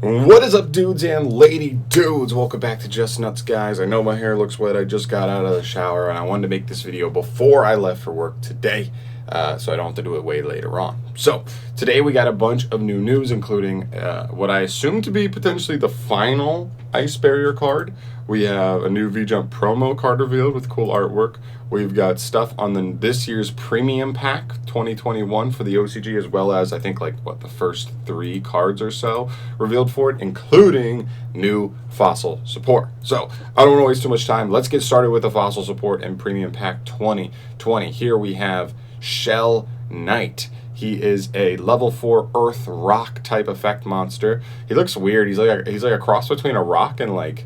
What is up, dudes and lady dudes? Welcome back to Just Nuts, guys. I know my hair looks wet. I just got out of the shower, and I wanted to make this video before I left for work today, so I don't have to do it way later on. So, today we got a bunch of new news, including what I assume to be potentially the final Ice Barrier card. We have a new V-Jump promo card revealed with cool artwork. We've got stuff on this year's Premium Pack 2021 for the OCG, as well as, I think, the first 3 cards or so revealed for it, including new fossil support. So, I don't want to waste too much time. Let's get started with the fossil support and Premium Pack 2020. Here we have Shell Knight. He is a level 4 Earth Rock type effect monster. He looks weird. He's like a cross between a rock and like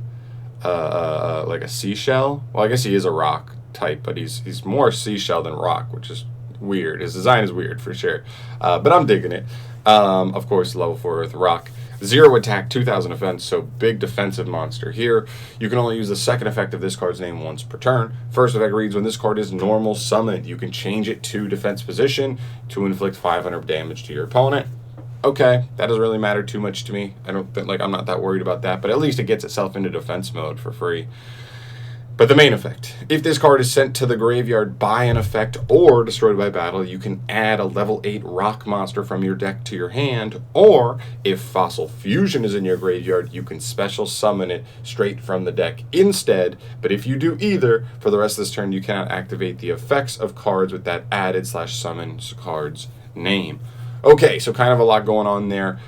a seashell. Well, I guess he is a rock type, but he's more seashell than rock, which is weird. His design is weird for sure, but I'm digging it. Of course, level 4 Earth Rock. 0 attack, 2000 defense, so big defensive monster here. You can only use the second effect of this card's name once per turn. First effect reads, when this card is normal summoned, you can change it to defense position to inflict 500 damage to your opponent. Okay, that doesn't really matter too much to me. I'm not that worried about that, but at least it gets itself into defense mode for free. But the main effect, if this card is sent to the graveyard by an effect or destroyed by battle, you can add a level 8 rock monster from your deck to your hand, or if Fossil Fusion is in your graveyard, you can special summon it straight from the deck instead. But if you do either, for the rest of this turn, you cannot activate the effects of cards with that added / summon card's name. Okay, so kind of a lot going on there.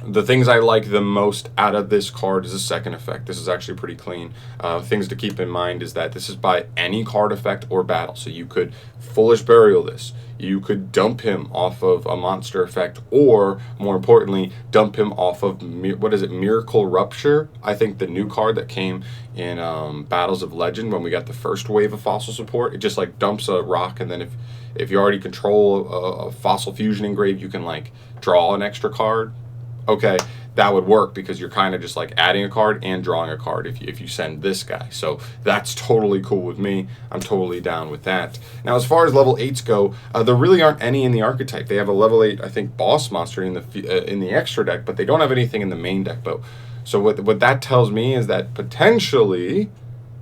The things I like the most out of this card is the second effect. This is actually pretty clean. Things to keep in mind is that this is by any card effect or battle. So you could Foolish Burial this. You could dump him off of a monster effect, or more importantly, dump him off of, Miracle Rupture? I think the new card that came in Battles of Legend when we got the first wave of fossil support. It just dumps a rock, and then if you already control a fossil fusion engraved, you can draw an extra card. Okay, that would work because you're kind of just adding a card and drawing a card if you send this guy. So that's totally cool with me. I'm totally down with that. Now, as far as level 8s go, there really aren't any in the archetype. They have a level 8, I think, boss monster in the extra deck, but they don't have anything in the main deck. So what that tells me is that potentially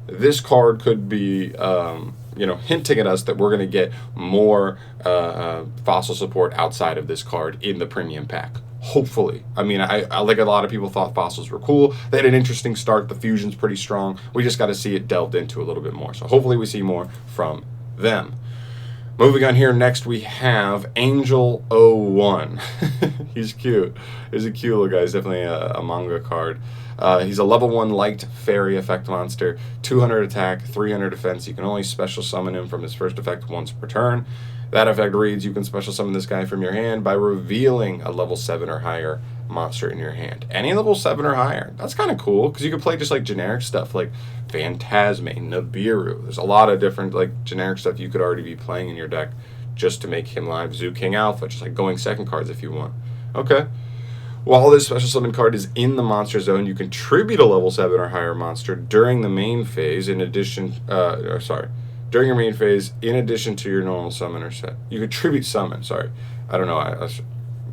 this card could be hinting at us that we're going to get more fossil support outside of this card in the premium pack. Hopefully. I mean, I like a lot of people thought fossils were cool. They had an interesting start. The fusion's pretty strong. We just got to see it delved into a little bit more. So hopefully we see more from them. Moving on here, next we have Angel 01. He's cute. He's a cute little guy. He's definitely a manga card. He's a level 1 light fairy effect monster. 200 attack, 300 defense. You can only special summon him from his first effect once per turn. That effect reads, you can special summon this guy from your hand by revealing a level 7 or higher monster in your hand. Any level 7 or higher. That's kind of cool, because you can play just generic stuff like Phantasme, Nibiru. There's a lot of different generic stuff you could already be playing in your deck just to make him live. Zoo King Alpha, just going second cards if you want. Okay. While this special summon card is in the monster zone, you can tribute a level 7 or higher monster during the main phase during your main phase, in addition to your normal summoner set. You can tribute summon,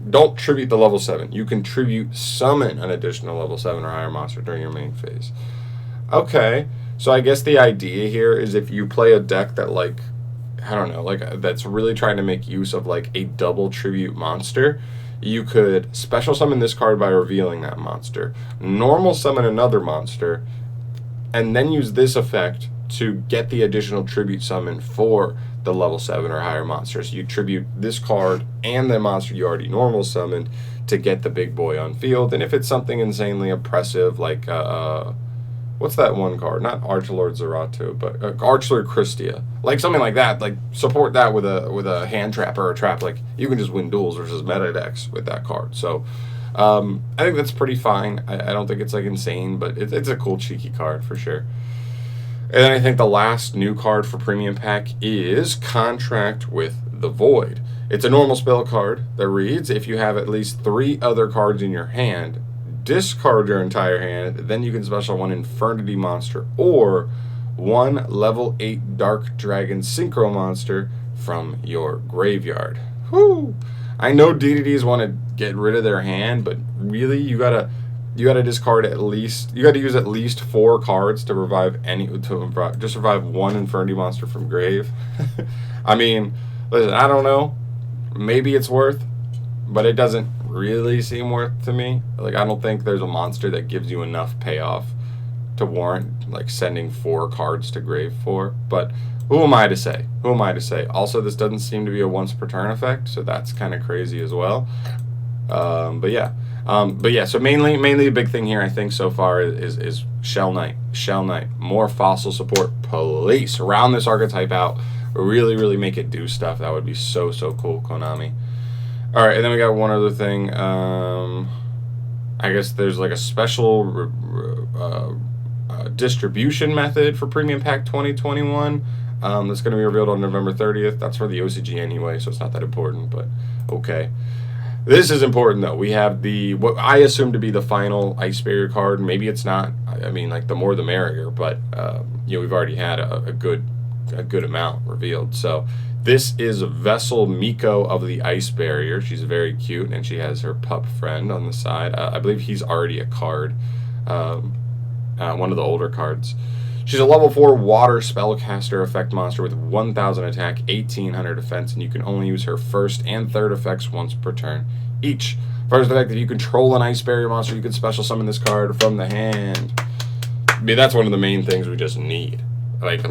don't tribute the level 7. You can tribute summon an additional level 7 or higher monster during your main phase. Okay, so I guess the idea here is if you play a deck that that's really trying to make use of a double tribute monster, you could special summon this card by revealing that monster, normal summon another monster, and then use this effect to get the additional tribute summon for the level 7 or higher monsters. You tribute this card and the monster you already normal summoned to get the big boy on field. And if it's something insanely oppressive what's that one card? Not Archlord Zerato, but Archlord Christia. Something like that. Support that with a hand trap or a trap. You can just win duels versus meta decks with that card. So I think that's pretty fine. I don't think it's insane, but it's a cool cheeky card for sure. And then I think the last new card for Premium Pack is Contract with the Void. It's a normal spell card that reads, if you have at least 3 other cards in your hand, discard your entire hand, then you can special 1 Infernity monster or 1 level 8 Dark Dragon Synchro monster from your graveyard. Whoo! I know DDDs want to get rid of their hand, but really you gotta discard at least, you gotta use at least 4 cards to revive just revive 1 Infernity monster from grave. I mean, listen, I don't know. Maybe it's worth, but it doesn't really seem worth to me. Like, I don't think there's a monster that gives you enough payoff to warrant like sending 4 cards to grave for. But who am I to say? Who am I to say? Also, this doesn't seem to be a once per turn effect, so that's kind of crazy as well. But yeah, so mainly the big thing here, I think, so far is Shell Knight. More fossil support, please. Round this archetype out. Really make it do stuff. That would be so cool, Konami. All right, and then we got one other thing. I guess there's like a special distribution method for Premium Pack 2021. That's going to be revealed on November 30th. That's for the OCG anyway, so it's not that important, but okay. This is important, though. We have what I assume to be the final Ice Barrier card. Maybe it's not. I mean, like, the more the merrier, but we've already had a good amount revealed. So this is Vessel Miko of the Ice Barrier. She's very cute, and she has her pup friend on the side. I believe he's already a card, one of the older cards. She's a level 4 water spellcaster effect monster with 1,000 attack, 1,800 defense, and you can only use her first and third effects once per turn each. First effect, if you control an Ice Barrier monster, you can special summon this card from the hand. I mean, that's one of the main things we just need. Like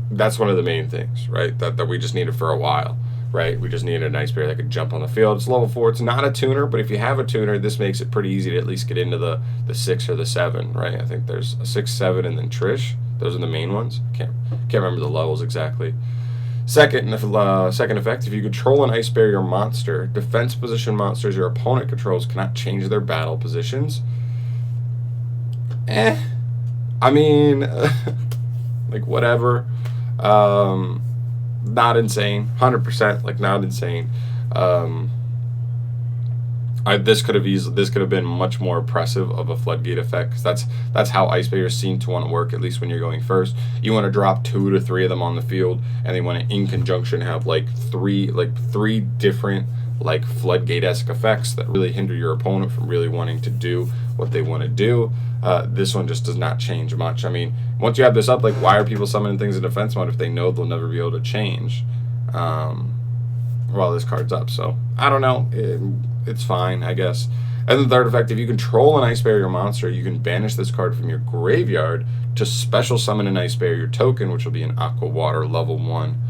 that's one of the main things, right? That we just needed for a while, right? We just needed an Ice Barrier that could jump on the field. It's level 4. It's not a tuner, but if you have a tuner, this makes it pretty easy to at least get into the 6 or the 7, right? I think there's a 6, 7, and then Trish. Those are the main ones. Can't remember the levels exactly. Second effect, if you control an Ice Barrier monster, defense position monsters your opponent controls cannot change their battle positions. I mean, like, whatever. Not insane. 100%, like, not insane. This could have been much more oppressive of a floodgate effect, because that's how Ice Barriers seem to want to work, at least when you're going first. You want to drop 2 to 3 of them on the field, and they want to in conjunction have like three different like floodgate-esque effects that really hinder your opponent from really wanting to do what they want to do. This one just does not change much. I mean, once you have this up, like, why are people summoning things in defense mode if they know they'll never be able to change while this card's up? So I don't know. It's fine, I guess. And the third effect, if you control an Ice Barrier monster, you can banish this card from your graveyard to special summon an Ice Barrier token, which will be an Aqua Water level 1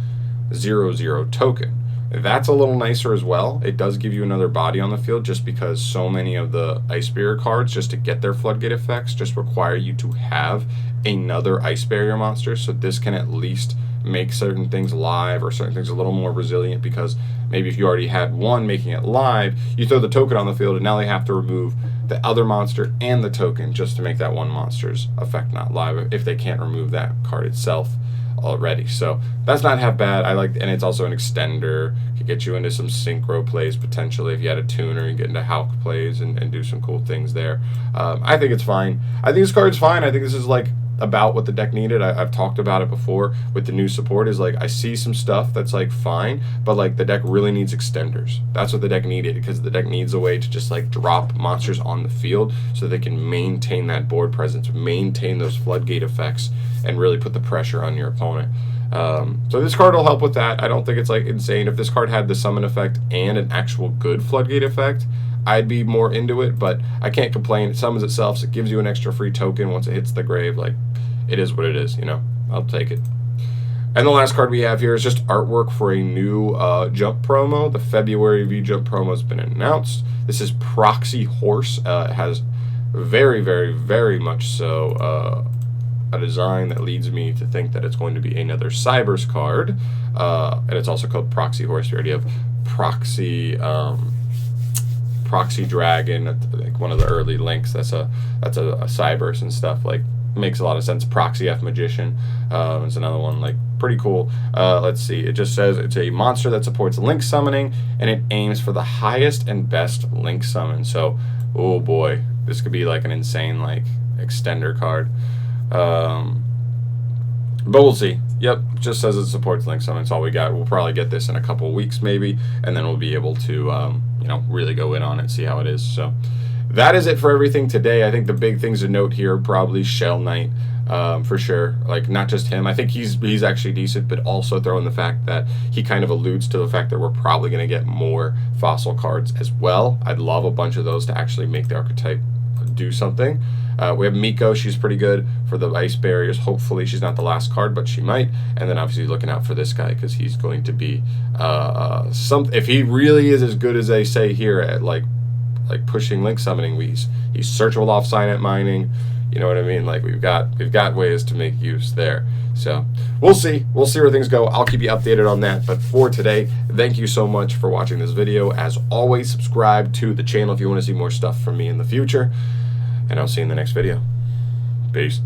0/0 token. That's a little nicer as well. It does give you another body on the field, just because so many of the Ice Barrier cards, just to get their floodgate effects, just require you to have another Ice Barrier monster. So this can at least make certain things live, or certain things a little more resilient, because maybe if you already had one making it live, you throw the token on the field and now they have to remove the other monster and the token just to make that one monster's effect not live, if they can't remove that card itself already. So that's not half bad. And it's also an extender. Could get you into some synchro plays potentially if you had a tuner. You get into Hulk plays and do some cool things there. I think it's fine. I think this card's fine. I think this is like about what the deck needed. I've talked about it before with the new support, is like, I see some stuff that's like fine, but like the deck really needs extenders. That's what the deck needed, because the deck needs a way to just like drop monsters on the field so they can maintain that board presence, maintain those floodgate effects, and really put the pressure on your opponent. So this card will help with that. I don't think it's like insane. If this card had the summon effect and an actual good floodgate effect, I'd be more into it, but I can't complain. It summons itself, so it gives you an extra free token once it hits the grave. Like, it is what it is, I'll take it. And the last card we have here is just artwork for a new Jump promo. The February V-Jump promo has been announced. This is Proxy Horse. It has very, very, very much so a design that leads me to think that it's going to be another Cyberse card. And it's also called Proxy Horse. We already have Proxy Dragon, like one of the early links. That's a Cyberse and stuff. Like, makes a lot of sense. Proxy F Magician is another one, like, pretty cool. Let's see. It just says it's a monster that supports link summoning, and it aims for the highest and best link summon. So, oh boy, this could be like an insane like extender card. But we'll see. Yep, just says it supports Link Summon. That's all we got. We'll probably get this in a couple weeks maybe, and then we'll be able to, you know, really go in on it, see how it is. So that is it for everything today. I think the big things to note here probably Shell Knight, for sure. Like, not just him. I think he's actually decent, but also throw in the fact that he kind of alludes to the fact that we're probably going to get more fossil cards as well. I'd love a bunch of those to actually make the archetype do something. We have Miko. She's pretty good for the ice barriers. Hopefully she's not the last card, but she might. And then obviously looking out for this guy because he's going to be if he really is as good as they say here at like pushing Link Summoning, he's searchable off Signet Mining. You know what I mean? Like we've got ways to make use there. So we'll see where things go. I'll keep you updated on that. But for today, thank you so much for watching this video. As always, subscribe to the channel if you want to see more stuff from me in the future. And I'll see you in the next video. Peace.